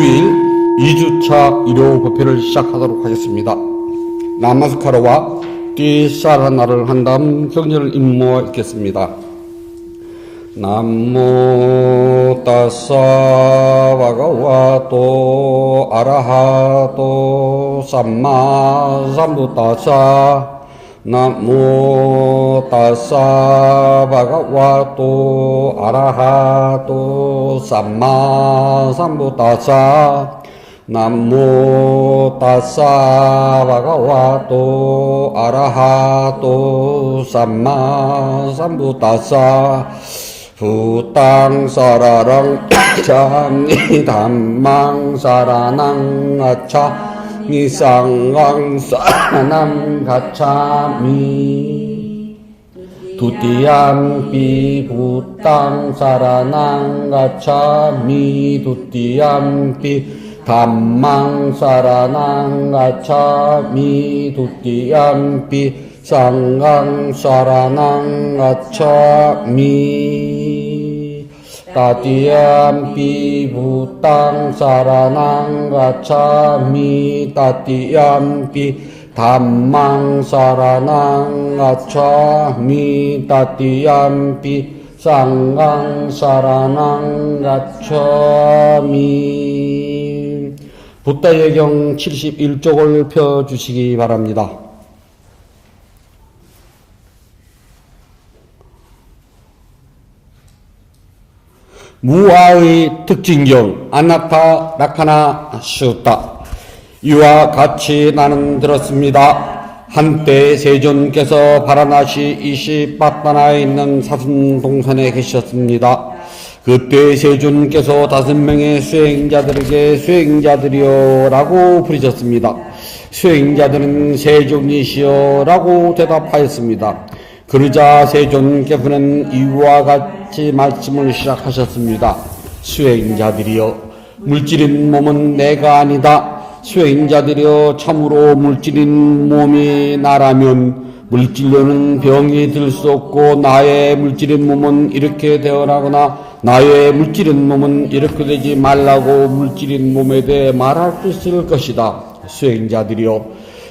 9일 2주차 일요법회를 시작하도록 하겠습니다. 나마스카르와 띠사라나를 한 다음 경전을 임모하 읽겠습니다. 남모 따사 바가와토 아라하토 삼마 삼부따사 남모 따사 바가와토 아라하토 삼마 삼부따사 남모 따사 바가와토 아라하토 삼마 삼부따사 부땅 사라랑 참니 담망 사라낭 아차 미상왕 사남 가차미 두띠암피 부땅 사라낭 가차미 두띠암피 담망 사라낭 가차미 두띠암피 상강 사라낭 가차미 따띠암피 부땅 사라낭 가차미 따띠암피 담망 사라낭 가차미 따띠암피 상강 사라낭 가차미. 붓다예경 71쪽을 펴주시기 바랍니다. 무아의 특징경 아나타 라카나 슈타. 이와 같이 나는 들었습니다. 한때 세존께서 바라나시 이시빠따나에 있는 사슴동산에 계셨습니다. 그때 세존께서 5명의 수행자들에게 수행자들이여 라고 부르셨습니다. 수행자들은 세존이시여 라고 대답하였습니다. 그러자 세존께서는 이와 같이 말씀을 시작하셨습니다. 수행자들이여, 물질인 몸은 내가 아니다. 수행자들이여, 참으로 물질인 몸이 나라면 물질로는 병이 들 수 없고 나의 물질인 몸은 이렇게 되어나거나 나의 물질인 몸은 이렇게 되지 말라고 물질인 몸에 대해 말할 수 있을 것이다. 수행자들이여,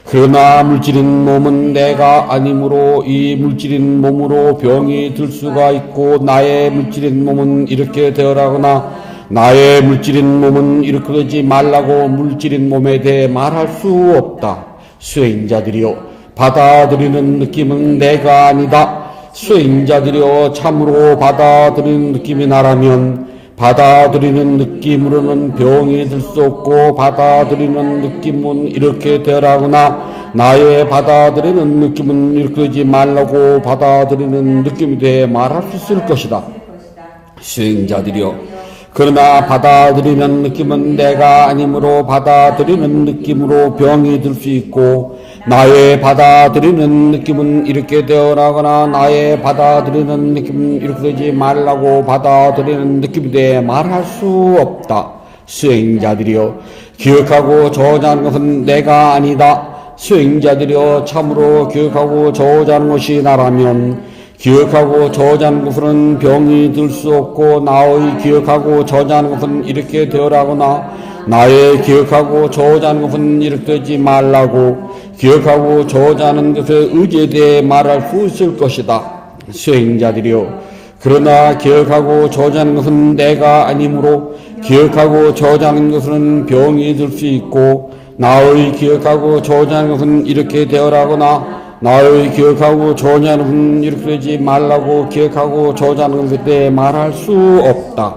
그러나 물질인 몸은 내가 아니므로 이 물질인 몸으로 병이 들 수가 있고 나의 물질인 몸은 이렇게 되어라거나 나의 물질인 몸은 이렇게 되지 말라고 물질인 몸에 대해 말할 수 없다. 수행자들이여, 받아들이는 느낌은 내가 아니다. 수행자들이여, 참으로 받아들이는 느낌이 나라면 받아들이는 느낌으로는 병이 들 수 없고 받아들이는 느낌은 이렇게 되라거나 나의 받아들이는 느낌은 이렇게 되지 말라고 받아들이는 느낌에 대해 말할 수 있을 것이다. 수행자들이여, 그러나 받아들이는 느낌은 내가 아니므로 받아들이는 느낌으로 병이 들 수 있고 나의 받아들이는 느낌은 이렇게 되어나거나 나의 받아들이는 느낌은 이렇게 되지 말라고 받아들이는 느낌에 대해 말할 수 없다. 수행자들이여, 기억하고 저자하는 것은 내가 아니다. 수행자들이여, 참으로 기억하고 저자하는 것이 나라면 기억하고 저자하는 것은 병이 들 수 없고 나의 기억하고 저자하는 것은 이렇게 되어라거나 나의 기억하고 저자하는 것은 이렇게 되지 말라고 기억하고 저자하는 것에 의지에 대해 말할 수 있을 것이다. 수행자들이여, 그러나 기억하고 저자하는 것은 내가 아니므로 기억하고 저자하는 것은 병이 들 수 있고 나의 기억하고 저자하는 것은 이렇게 되어라거나 나의 기억하고 저자하는 것은 이렇게 되지 말라고 기억하고 저자하는 것에 대해 말할 수 없다.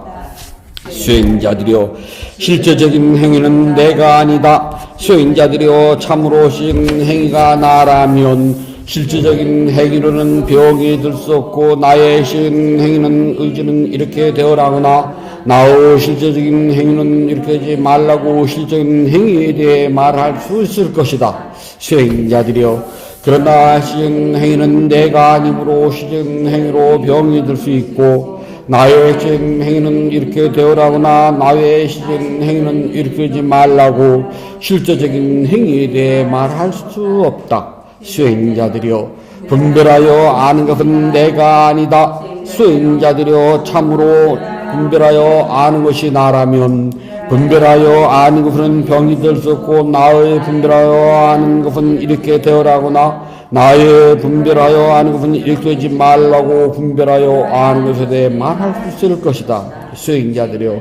수행자들이여, 실제적인 행위는 내가 아니다. 수행자들이여, 참으로 행위가 나라면 실제적인 행위로는 병이 들 수 없고 나의 행위는 의지는 이렇게 되어라거나 나의 실제적인 행위는 이렇게 하지 말라고 실제적인 행위에 대해 말할 수 있을 것이다. 수행자들이여, 그러나 행위는 내가 아니므로 행위로 병이 들 수 있고 나의 행위는 이렇게 되어라거나 나의 행위는 이렇게 하지 말라고 실제적인 행위에 대해 말할 수 없다. 수행자들이여, 분별하여 아는 것은 내가 아니다. 수행자들이여, 참으로 분별하여 아는 것이 나라면 분별하여 아는 것은 병이 될 수 없고 나의 분별하여 아는 것은 이렇게 되어라거나 나의 분별하여 아는 것은 이렇게 되지 말라고 분별하여 아는 것에 대해 말할 수 있을 것이다. 수행자들이여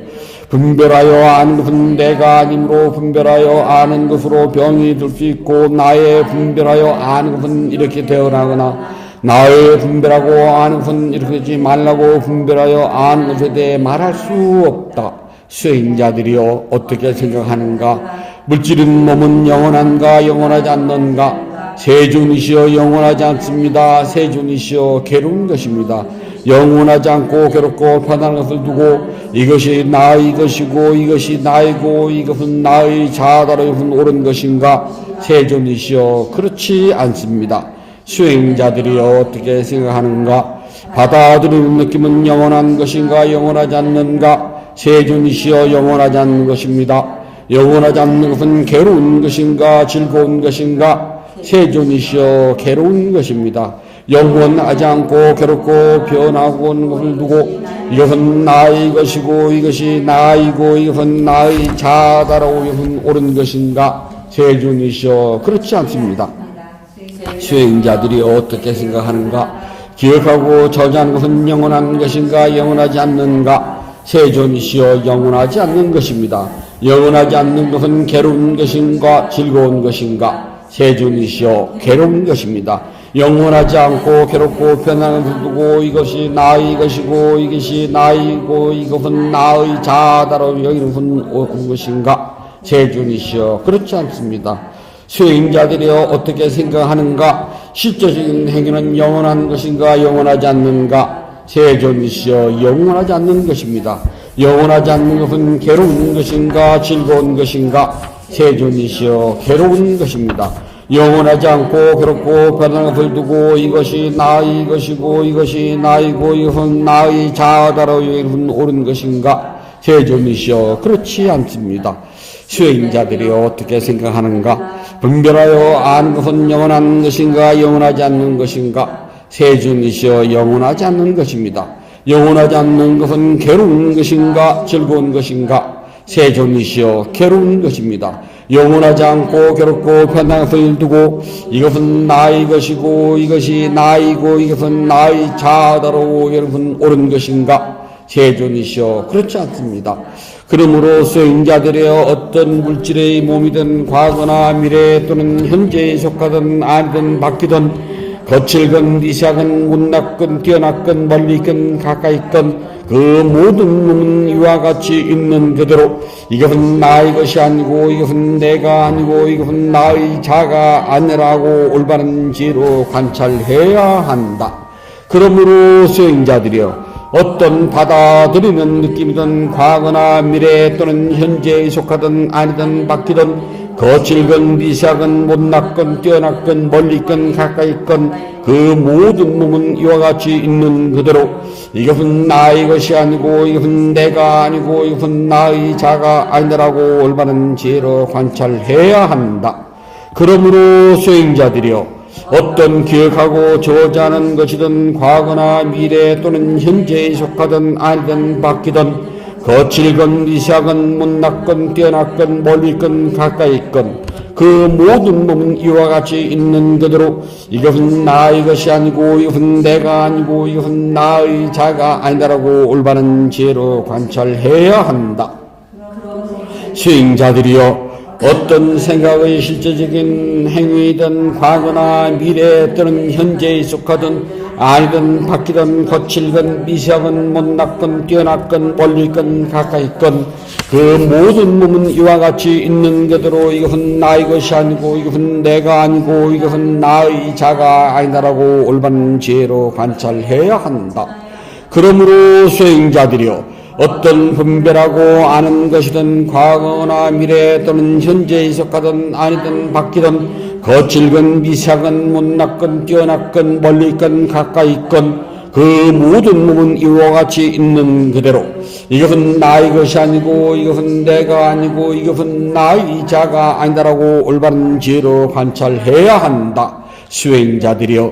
분별하여 아는 것은 내가 아님으로 분별하여 아는 것으로 병이 들 수 있고 나의 분별하여 아는 것은 이렇게 되어나거나 나의 분별하고 아는 것은 이렇게 되지 말라고 분별하여 아는 것에 대해 말할 수 없다. 수행자들이여 어떻게 생각하는가? 물질은 몸은 영원한가 영원하지 않는가? 세존이시여 영원하지 않습니다. 세존이시여 괴로운 것입니다. 영원하지 않고 괴롭고 편안한 것을 두고 이것이 나의 것이고 이것이 나이고 이것은 나의 자아다로 이것은 옳은 것인가? 세존이시여 그렇지 않습니다. 수행자들이여 어떻게 생각하는가? 받아들이는 느낌은 영원한 것인가 영원하지 않는가? 세존이시여 영원하지 않는 것입니다. 영원하지 않는 것은 괴로운 것인가 즐거운 것인가? 세존이시여 괴로운 것입니다. 영원하지 않고 괴롭고 변하고 오는 것을 두고 이것은 나의 것이고 이것이 나이고 이것은 나의 자아다라고 이것은 옳은 것인가? 세존이시여 그렇지 않습니다. 수행자들이 어떻게 생각하는가? 기억하고 저지하는 것은 영원한 것인가 영원하지 않는가? 세존이시여 영원하지 않는 것입니다. 영원하지 않는 것은 괴로운 것인가 즐거운 것인가? 세존이시여 괴로운 것입니다. 영원하지 않고 괴롭고 편안한 것을 두고 이것이 나의 것이고 이것이 나이고 이것은 나의 자아다라고 여기는 옳은 것인가? 세존이시여 그렇지 않습니다. 수행자들이여 어떻게 생각하는가? 실제적인 행위는 영원한 것인가 영원하지 않는가? 세존이시여 영원하지 않는 것입니다. 영원하지 않는 것은 괴로운 것인가 즐거운 것인가? 세존이시여 괴로운 것입니다. 영원하지 않고 괴롭고 변한 것을 두고 이것이 나의 것이고 이것이 나이고 이것은 나의 자아다라고 여기는 옳은 것인가? 세존이시여 그렇지 않습니다. 수행자들이 어떻게 생각하는가? 분별하여 아는 것은 영원한 것인가 영원하지 않는 것인가? 세존이시여 영원하지 않는 것입니다. 영원하지 않는 것은 괴로운 것인가 즐거운 것인가? 세존이시여 괴로운 것입니다. 영원하지 않고 괴롭고 편한 것을 두고 이것은 나의 것이고 이것이 나이고 이것은 나의 자아다라고 여러분 옳은 것인가? 세존이시여 그렇지 않습니다. 그러므로 수행자들의 어떤 물질의 몸이든 과거나 미래 또는 현재에 속하든 아니든 바뀌든 거칠건 미세하건 못났건 뛰어났건 멀리건 가까이건 그 모든 놈은 이와 같이 있는 그대로 이것은 나의 것이 아니고 이것은 내가 아니고 이것은 나의 자가 아니라고 올바른 지혜로 관찰해야 한다. 그러므로 수행자들이여 어떤 받아들이는 느낌이든 과거나 미래 또는 현재에 속하든 아니든 바뀌든 거칠건 미세하건 못났건 뛰어났건 멀리건 가까이건 그 모든 몸은 이와 같이 있는 그대로 이것은 나의 것이 아니고 이것은 내가 아니고 이것은 나의 자가 아니라고 올바른 지혜로 관찰해야 한다. 그러므로 수행자들이여 어떤 기억하고 저지하는 것이든 과거나 미래 또는 현재에 속하든 아니든 바뀌든 거칠건 미세하건 못났건 뛰어났건 멀리건 가까이건 그 모든 몸은 이와 같이 있는 그대로 이것은 나의 것이 아니고 이것은 내가 아니고 이것은 나의 자가 아니다라고 올바른 지혜로 관찰해야 한다. 수행자들이여 어떤 생각의 실제적인 행위든 과거나 미래 또는 현재에 속하든 아니든 바뀌든 거칠건 미세하건 못났건 뛰어났건 멀리건 가까이건 그 모든 몸은 이와 같이 있는 그대로 이것은 나의 것이 아니고 이것은 내가 아니고 이것은 나의 자가 아니다라고 올바른 지혜로 관찰해야 한다. 그러므로 수행자들이여 어떤 분별하고 아는 것이든 과거나 미래 또는 현재에 속하든 아니든 바뀌든 거칠건 미세하건 못났건 뛰어났건 멀리건 가까이건 그 모든 몸은 이와 같이 있는 그대로 이것은 나의 것이 아니고 이것은 내가 아니고 이것은 나의 자가 아니다라고 올바른 지혜로 관찰해야 한다. 수행자들이여,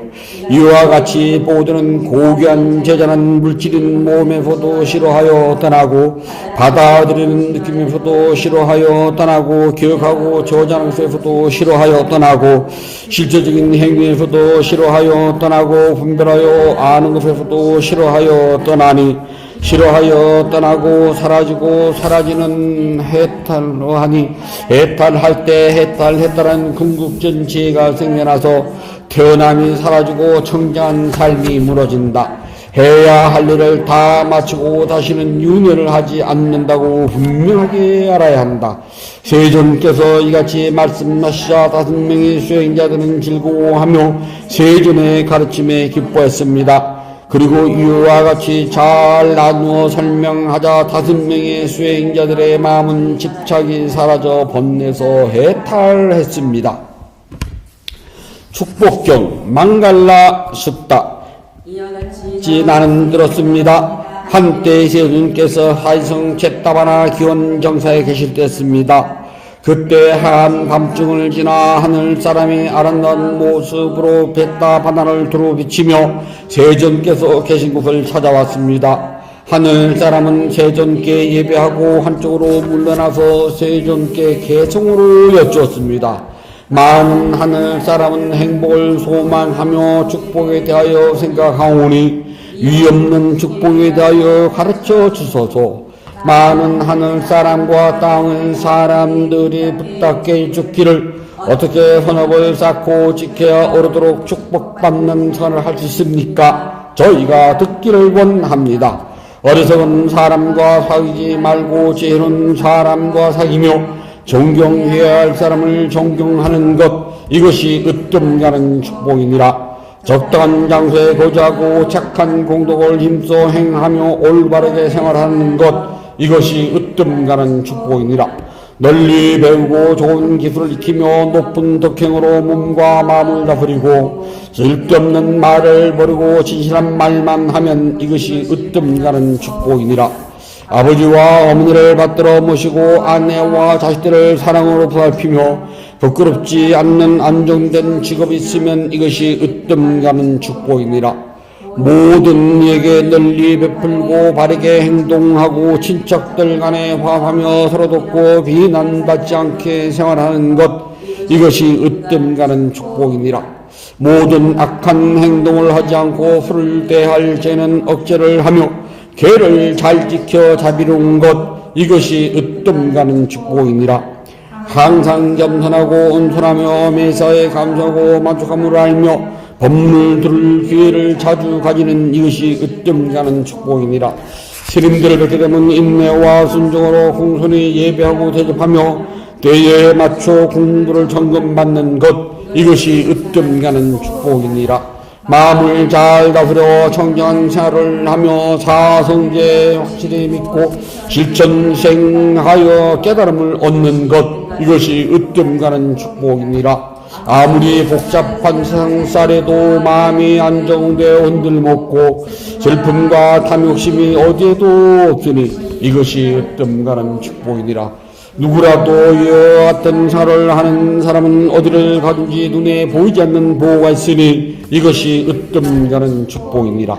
이와 같이 모두는 고귀한 제자는 물질인 몸에서도 싫어하여 떠나고, 받아들이는 느낌에서도 싫어하여 떠나고, 기억하고 저장하는 것에서도 싫어하여 떠나고, 실제적인 행위에서도 싫어하여 떠나고, 분별하여 아는 것에서도 싫어하여 떠나니, 싫어하여 떠나고 사라지고 사라지는 해탈로 하니, 해탈할 때 해탈한 궁극전 지혜가 생겨나서 태어남이 사라지고 청정한 삶이 무너진다. 해야 할 일을 다 마치고 다시는 윤회를 하지 않는다고 분명하게 알아야 한다. 세존께서 이같이 말씀하시자 5명의 수행자들은 즐거워하며 세존의 가르침에 기뻐했습니다. 그리고 이와 같이 잘 나누어 설명하자 5명의 수행자들의 마음은 집착이 사라져 번뇌에서 해탈했습니다. 축복경 망갈라 숫다. 나는 들었습니다. 한때 세존께서 하이성 쳇다바나 기원정사에 계실 때였습니다. 그때 한 밤중을 지나 하늘사람이 아름다운 모습으로 벳다 바다를 두루 비치며 세존께서 계신 곳을 찾아왔습니다. 하늘사람은 세존께 예배하고 한쪽으로 물러나서 세존께 개성으로 여쭈었습니다. 많은 하늘사람은 행복을 소망하며 축복에 대하여 생각하오니 위없는 축복에 대하여 가르쳐 주소서. 많은 하늘사람과 땅의 사람들이 부탁해 주기를 어떻게 헌업을 쌓고 지켜야 오르도록 축복받는 선을 할 수 있습니까? 저희가 듣기를 원합니다. 어리석은 사람과 사귀지 말고 지혜로운 사람과 사귀며 존경해야 할 사람을 존경하는 것, 이것이 으뜸가는 축복이니라. 적당한 장소에 거주하고 착한 공덕을 힘써 행하며 올바르게 생활하는 것, 이것이 으뜸가는 축복이니라. 널리 배우고 좋은 기술을 익히며 높은 덕행으로 몸과 마음을 다스리고 쓸데없는 말을 버리고 진실한 말만 하면 이것이 으뜸가는 축복이니라. 아버지와 어머니를 받들어 모시고 아내와 자식들을 사랑으로 보살피며 부끄럽지 않는 안정된 직업이 있으면 이것이 으뜸가는 축복이니라. 모든 이에게 널리 베풀고 바르게 행동하고 친척들 간에 화합하며 서로 돕고 비난받지 않게 생활하는 것, 이것이 으뜸가는 축복이니라. 모든 악한 행동을 하지 않고 술을 대할 죄는 억제를 하며 계를 잘 지켜 자비로운 것, 이것이 으뜸가는 축복이니라. 항상 겸손하고 온순하며 매사에 감사하고 만족함을 알며 법문을 들을 기회를 자주 가지는 이것이 으뜸가는 축복이니라. 스님들을 뵙게 되면 인내와 순종으로 공손히 예배하고 대접하며 때에 맞춰 공부를 점검받는 것, 이것이 으뜸가는 축복이니라. 마음을 잘 다스려 청정한 생활을 하며 사성제 확실히 믿고 실천생하여 깨달음을 얻는 것, 이것이 으뜸가는 축복이니라. 아무리 복잡한 세상살에도 마음이 안정되어 흔들먹고 슬픔과 탐욕심이 어디에도 없으니 이것이 으뜸가는 축복이니라. 누구라도 이와 같은 생활을 하는 사람은 어디를 가든지 눈에 보이지 않는 보호가 있으니 이것이 으뜸가는 축복이니라.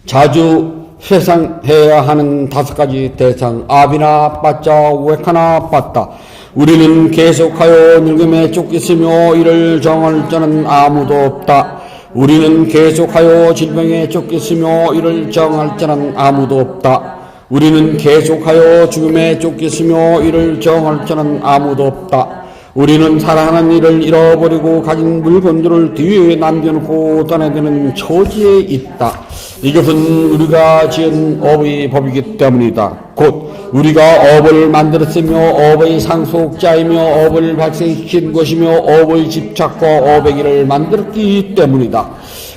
자주 회상해야 하는 5가지 대상, 아비나 빠짜 웨카나 빠따. 우리는 계속하여 늙음에 쫓겼으며 이를 정할 자는 아무도 없다. 우리는 계속하여 질병에 쫓겼으며 이를 정할 자는 아무도 없다. 우리는 계속하여 죽음에 쫓겼으며 이를 정할 자는 아무도 없다. 우리는 사랑하는 이를 잃어버리고 가진 물건들을 뒤에 남겨놓고 떠나드는 처지에 있다. 이것은 우리가 지은 업의 법이기 때문이다. 곧 우리가 업을 만들었으며 업의 상속자이며 업을 발생시킨 것이며 업의 집착과 업의 길을 만들었기 때문이다.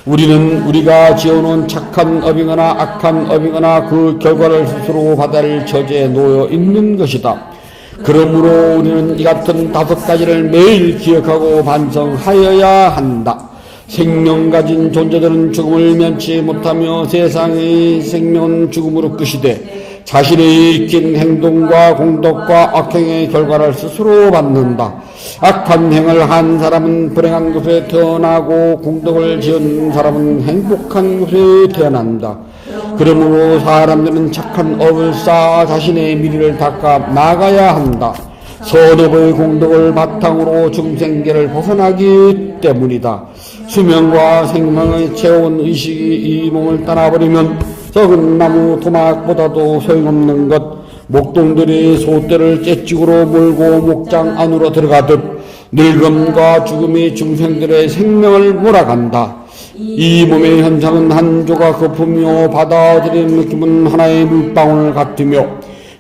우리는 우리가 지어놓은 착한 업이거나 악한 업이거나 그 결과를 스스로 받을 처지에 놓여 있는 것이다. 그러므로 우리는 이 같은 5가지를 매일 기억하고 반성하여야 한다. 생명 가진 존재들은 죽음을 면치 못하며 세상의 생명은 죽음으로 끝이되 자신의 익힌 행동과 공덕과 악행의 결과를 스스로 받는다. 악한 행을 한 사람은 불행한 곳에 태어나고 공덕을 지은 사람은 행복한 곳에 태어난다. 그러므로 사람들은 착한 업을 쌓아 자신의 미래를 닦아 나가야 한다. 선업의 공덕을 바탕으로 중생계를 벗어나기 때문이다. 수명과 생명을 채운 의식이 이 몸을 떠나버리면 적은 나무 토막보다도 소용없는 것, 목동들이 소떼를 째찍으로 몰고 목장 안으로 들어가듯 늙음과 죽음이 중생들의 생명을 몰아간다. 이 몸의 현상은 한 조각 거품이요 받아들이는 느낌은 하나의 물방울 같으며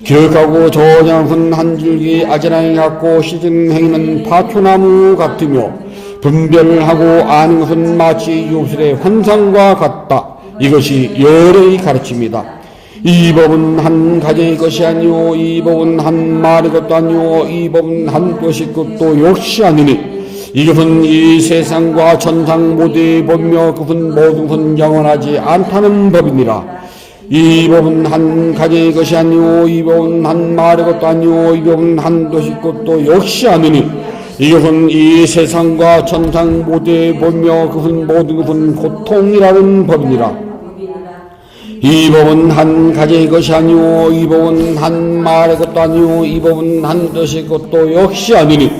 기억하고 저장은 한 줄기 아지랑이 같고 시든 행위는 파초나무 같으며 분별을 하고 아는 것은 마치 요술의 환상과 같다. 이것이 열의 가르침이다. 이 법은 한 가지의 것이 아니오. 이 법은 한 말의 것도 아니오. 이 법은 한 것의 것도 역시 아니니 이것은 이 세상과 천상 모두의 법이며 그것은 모든 것은 영원하지 않다는 법이니라. 이 법은 한 가지의 것이 아니오. 이 법은 한 말의 것도 아니오. 이 법은 한 것의 것도 역시 아니니 이것은 이 세상과 천상 모두의 법이며 그것은 모든 것은 고통이라는 법이니라. 이 법은 한 가지의 것이 아니오. 이 법은 한 말의 것도 아니오. 이 법은 한 것의 것도 역시 아니니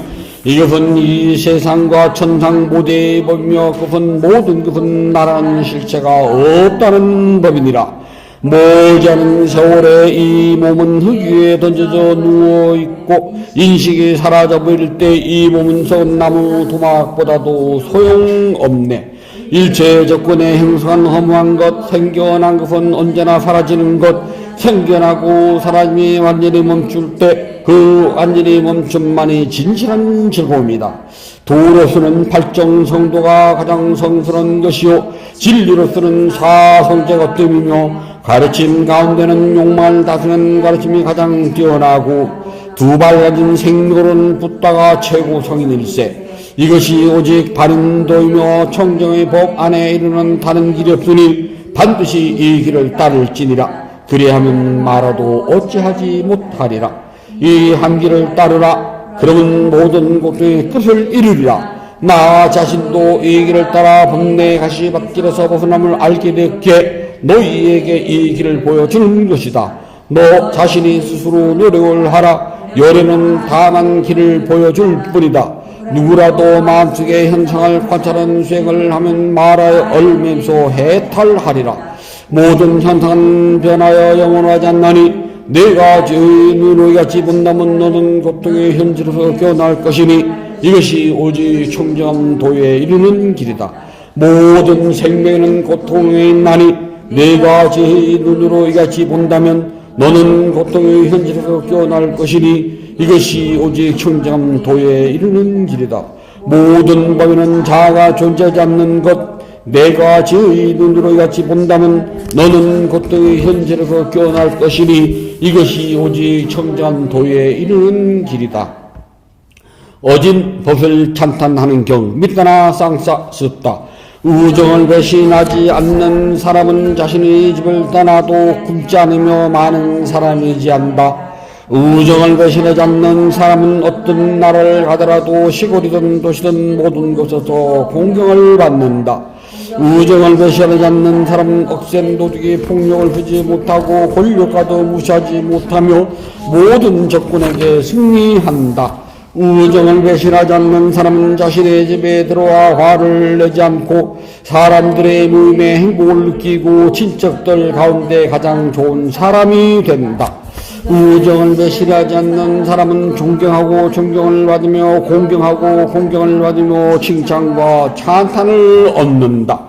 이것은 이 세상과 천상 모두의 법이며 그것은 모든 것은 나라는 실체가 없다는 법이니라. 머지않은 세월에 이 몸은 흙 위에 던져져 누워있고 인식이 사라져버릴 때 이 몸은 썩은 나무 토막보다도 소용없네. 일체 조건에 행성한 허무한 것, 생겨난 것은 언제나 사라지는 것, 생겨나고 사람이 완전히 멈출 때 그 완전히 멈춤만이 진실한 즐거움이다. 도로서는 발정성도가 가장 성스러운 것이요 진리로서는 사성제가 뜸이며 가르침 가운데는 욕망을 다스리는 가르침이 가장 뛰어나고 두 발 가진 생로는 붓다가 최고 성인일세. 이것이 오직 바른도이며 청정의 법 안에 이르는 다른 길이 없으니 반드시 이 길을 따를지니라. 그리하면 말아도 어찌하지 못하리라. 이 한 길을 따르라. 그러면 모든 것의 끝을 이루리라. 나 자신도 이 길을 따라 법내 가시밭길에서 벗어남을 알게 되기에 너희에게 이 길을 보여주는 것이다. 너 자신이 스스로 노력을 하라. 열에는 다만 길을 보여줄 뿐이다. 누구라도 마음속의 현상을 관찰하는 수행을 하면 말하여 얼매면서 해탈하리라. 모든 현상은 변하여 영원하지 않나니 내가 너희 같이 본다면 너는 고통의 현지로서 깨어날 것이니 이것이 오직 청정한 도에 이르는 길이다. 모든 생명은 고통에 있나니 내가 제 눈으로 이같이 본다면 너는 고통의 현지로서 깨어날 것이니 이것이 오직 청정한 도에 이르는 길이다. 모든 법에는 자아가 존재하지 않는 것, 내가 제 눈으로 이같이 본다면 너는 고통의 현지로서 깨어날 것이니 이것이 오직 청정한 도에 이르는 길이다. 어진 법을 찬탄하는 경 믿거나 쌍싸 습다. 우정을 배신하지 않는 사람은 자신의 집을 떠나도 굶지 않으며 많은 사람이지 않다. 우정을 배신하지 않는 사람은 어떤 나라를 가더라도 시골이든 도시든 모든 곳에서 공경을 받는다. 우정을 배신하지 않는 사람은 억센 도둑이 폭력을 하지 못하고 권력가도 무시하지 못하며 모든 적군에게 승리한다. 우정을 배신하지 않는 사람은 자신의 집에 들어와 화를 내지 않고 사람들의 모임에 행복을 느끼고 친척들 가운데 가장 좋은 사람이 된다. 우정을 배신하지 않는 사람은 존경하고 존경을 받으며 공경하고 공경을 받으며 칭찬과 찬탄을 얻는다.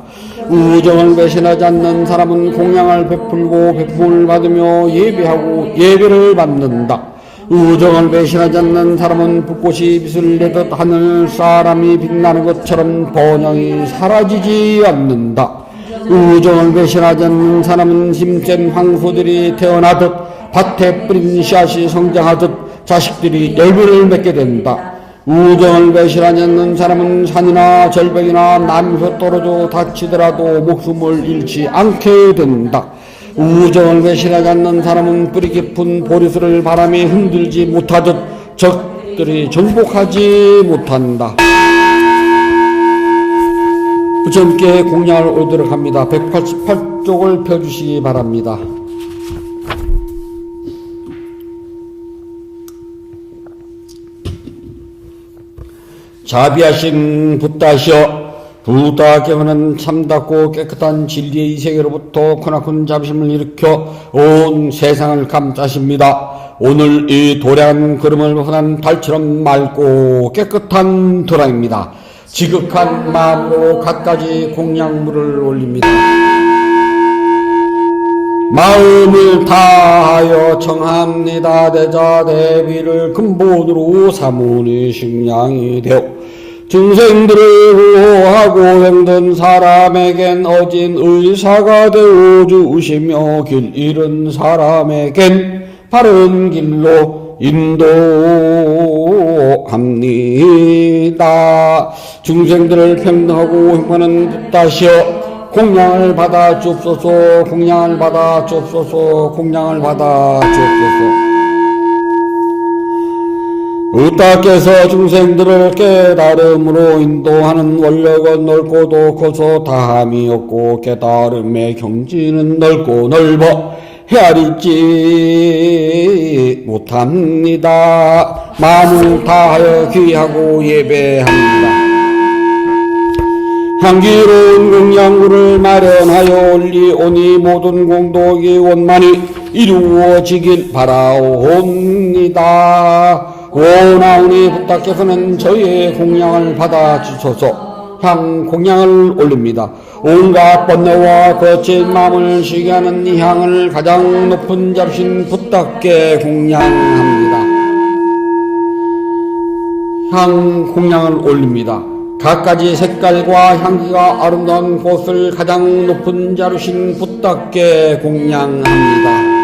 우정을 배신하지 않는 사람은 공양을 베풀고 베품을 받으며 예배하고 예배를 받는다. 우정을 배신하지 않는 사람은 불꽃이 빛을 내듯 하늘 사람이 빛나는 것처럼 번영이 사라지지 않는다. 우정을 배신하지 않는 사람은 힘센 황소들이 태어나듯 밭에 뿌린 씨앗이 성장하듯 자식들이 열매를 맺게 된다. 우정을 배신하지 않는 사람은 산이나 절벽이나 나무에서 떨어져 다치더라도 목숨을 잃지 않게 된다. 우정을 배신하지 않는 사람은 뿌리 깊은 보리수를 바람이 흔들지 못하듯 적들이 정복하지 못한다. 부처님께 공양을 올리도록 합니다. 188쪽을 펴주시기 바랍니다. 자비하신 붓다시여, 부다께서는 참답고 깨끗한 진리의 이 세계로부터 크나큰 자비심을 일으켜 온 세상을 감싸십니다. 오늘 이 도량한 걸음을 벗어난 달처럼 맑고 깨끗한 도량입니다. 지극한 마음으로 갖가지 공양물을 올립니다. 마음을 다하여 청합니다. 대자 대비를 근본으로 삼으니 식량이 되어 중생들을 구호하고 행든 사람에겐 어진 의사가 되어 주시며 길 잃은 사람에겐 바른 길로 인도합니다. 중생들을 평등하고 행하는 붓다시여, 공양을 받아 주옵소서. 공양을 받아 주옵소서. 공양을 받아 주옵소서. 붓다께서 중생들을 깨달음으로 인도하는 원력은 넓고도 커서 다함이 없고 깨달음의 경지는 넓고 넓어 헤아리지 못합니다. 마음을 다하여 귀하고 예배합니다. 향기로운 공양물을 마련하여 올리오니 모든 공덕이 원만히 이루어지길 바라옵니다. 원하오니 붓다께서는 저희의 공양을 받아 주소서. 향 공양을 올립니다. 온갖 번뇌와 거친 마음을 쉬게 하는 이 향을 가장 높은 자비신 붓다께 공양합니다. 향 공양을 올립니다. 갖가지 색깔과 향기가 아름다운 곳을 가장 높은 자비신 붓다께 공양합니다.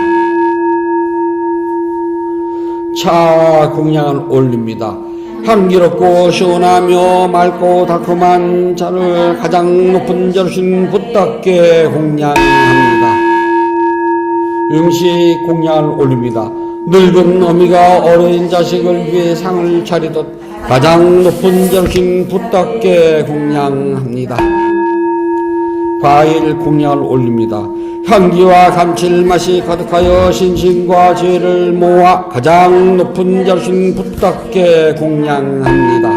차 공양을 올립니다. 향기롭고 시원하며 맑고 달콤한 차를 가장 높은 자루신 붓다께 공양합니다. 음식 공양을 올립니다. 늙은 어미가 어린 자식을 위해 상을 차리듯 가장 높은 자루신 붓다께 공양합니다. 과일 공양을 올립니다. 향기와 감칠맛이 가득하여 신심과 지혜를 모아 가장 높은 자신 붓다께 공양합니다.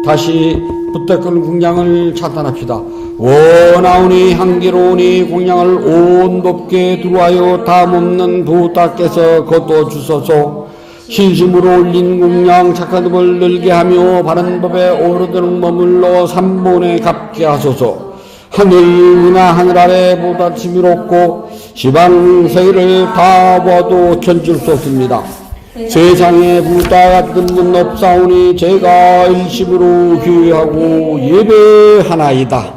다시 붓다께 공양을 찬탄합시다. 원하오니 향기로우니 공양을 온 높게 들어와요 담없는 붓다께서 거둬주소서. 신심으로 올린 공양 착한 법을 늘게 하며 바른 법에 오르도록 머물러 삼본에 갚게 하소서. 하늘이나 하늘 아래 보다 지미롭고 지방 세계를 다 보아도 견줄 수 없습니다. 세상에 붓다 같은 분 없사오니 제가 일심으로 귀하고 예배하나이다.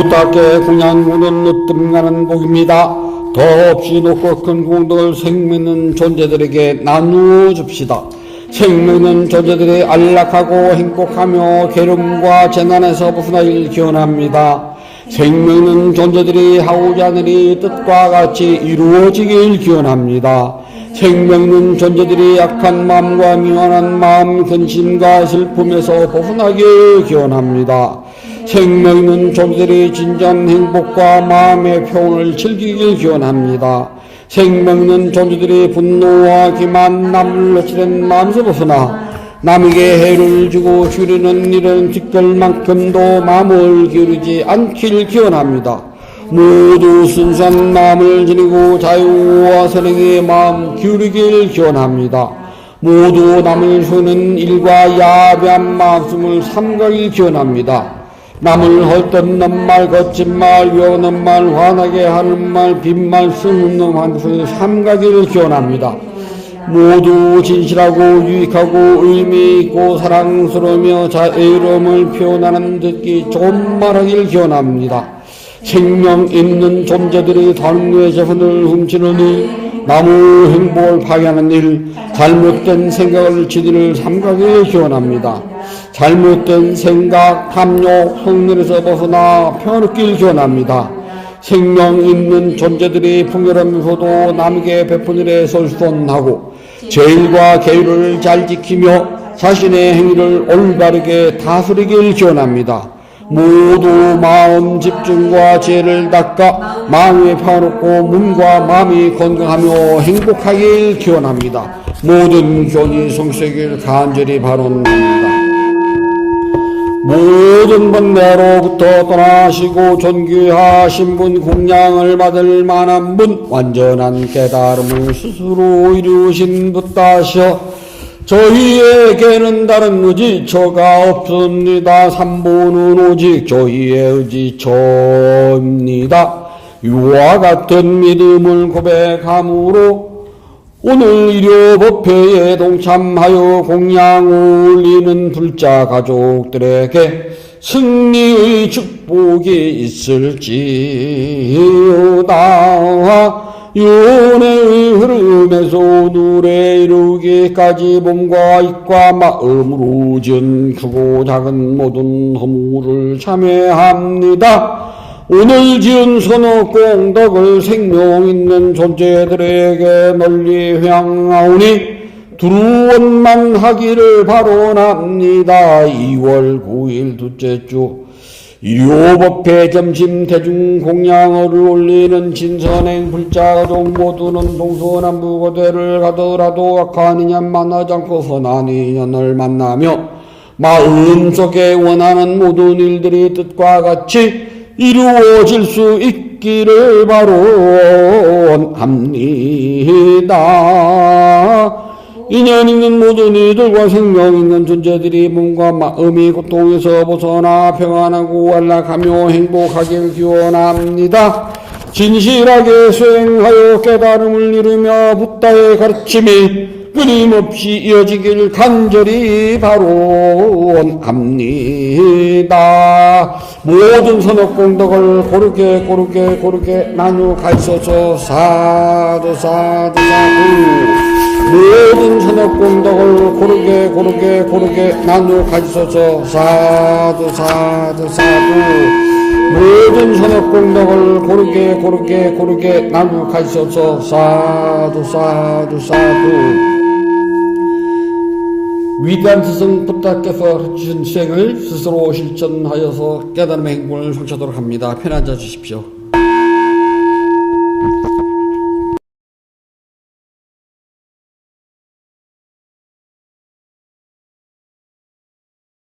붓다께 공양물은 으뜸가는 복입니다. 더없이 높고 큰 공덕을 생명있는 존재들에게 나누어 줍시다. 생명있는 존재들이 안락하고 행복하며 괴로움과 재난에서 벗어나길 기원합니다. 생명있는 존재들이 하고자 하는 이 뜻과 같이 이루어지길 기원합니다. 생명있는 존재들이 약한 마음과 미완한 마음, 근심과 슬픔에서 벗어나길 기원합니다. 생명있는 존재들이 진정 행복과 마음의 평온을 즐기길 기원합니다. 생명있는 존재들이 분노와 기만, 남을 놓치는 마음에서 벗어나 남에게 해를 주고 줄이는 일은 직결만큼도 마음을 기울이지 않길 기원합니다. 모두 순수한 마음을 지니고 자유와 선행의 마음 기울이길 기원합니다. 모두 남을 속이는 일과 야비한 말씀을 삼가길 기원합니다. 남을 헐뜯는 말, 거친 말, 위험한 말, 화나게 하는 말, 빈말, 쓸모없는 것을 삼가기를 기원합니다. 모두 진실하고 유익하고 의미있고 사랑스러우며 자애로움을 표현하는 듣기 좋은 말하기를 기원합니다. 생명 있는 존재들이 다른 이의 재산을 훔치는 일, 남의 행복을 파괴하는 일, 잘못된 생각을 지니를 삼가기를 기원합니다. 잘못된 생각, 탐욕, 성질에서 벗어나 평안을 기원합니다. 생명 있는 존재들이 풍요로우면서도 남에게 베푼 일에 솔선하고 제일과 계율을 잘 지키며 자신의 행위를 올바르게 다스리길 기원합니다. 모두 마음 집중과 죄를 닦아 마음이 평화롭고 몸과 마음이 건강하며 행복하길 기원합니다. 모든 교훈이 성취되길 간절히 바랍니다. 모든 번뇌로부터 떠나시고 존귀하신 분, 공양을 받을 만한 분, 완전한 깨달음을 스스로 이루신 붓다시여 저희에게는 다른 의지처가 없습니다. 삼보는 오직 저희의 의지처입니다. 이와 같은 믿음을 고백함으로 오늘 일요법회에 동참하여 공양 올리는 불자 가족들에게 승리의 축복이 있을지어다. 윤회의 흐름에서 오늘에 이루기까지 몸과 입과 마음으로 지은 크고 작은 모든 허물을 참회합니다. 오늘 지은 선업 공덕을 생명 있는 존재들에게 널리 향하오니 두루원만 하기를 바라옵니다. 2월 9일 둘째 주 일요법회 점심 대중공양어를 올리는 진선행 불자가족 모두는 동서남북어대를 가더라도 악한 인연 만나지 않고 선한 인연을 만나며 마음속에 원하는 모든 일들이 뜻과 같이 이루어질 수 있기를 바라옵니다. 인연 있는 모든 이들과 생명 있는 존재들이 몸과 마음이 고통에서 벗어나 평안하고 안락하며 행복하길 기원합니다. 진실하게 수행하여 깨달음을 이루며 붓다의 가르침이 끊임없이 이어지길 간절히 바라옵니다. 모든 선업공덕을 고르게 나누어 가있어서 사두 사두 사두. 모든 선업공덕을 고르게 나누어 가지소서 사두 사두 사두. 모든 선업공덕을 고르게 나누어 가지소서 사두 사두 사두. 위대한 스승 부다께서 주신 수행을 스스로 실천하여서 깨달음의 행복을 성취하도록 합니다. 편히 앉아 주십시오.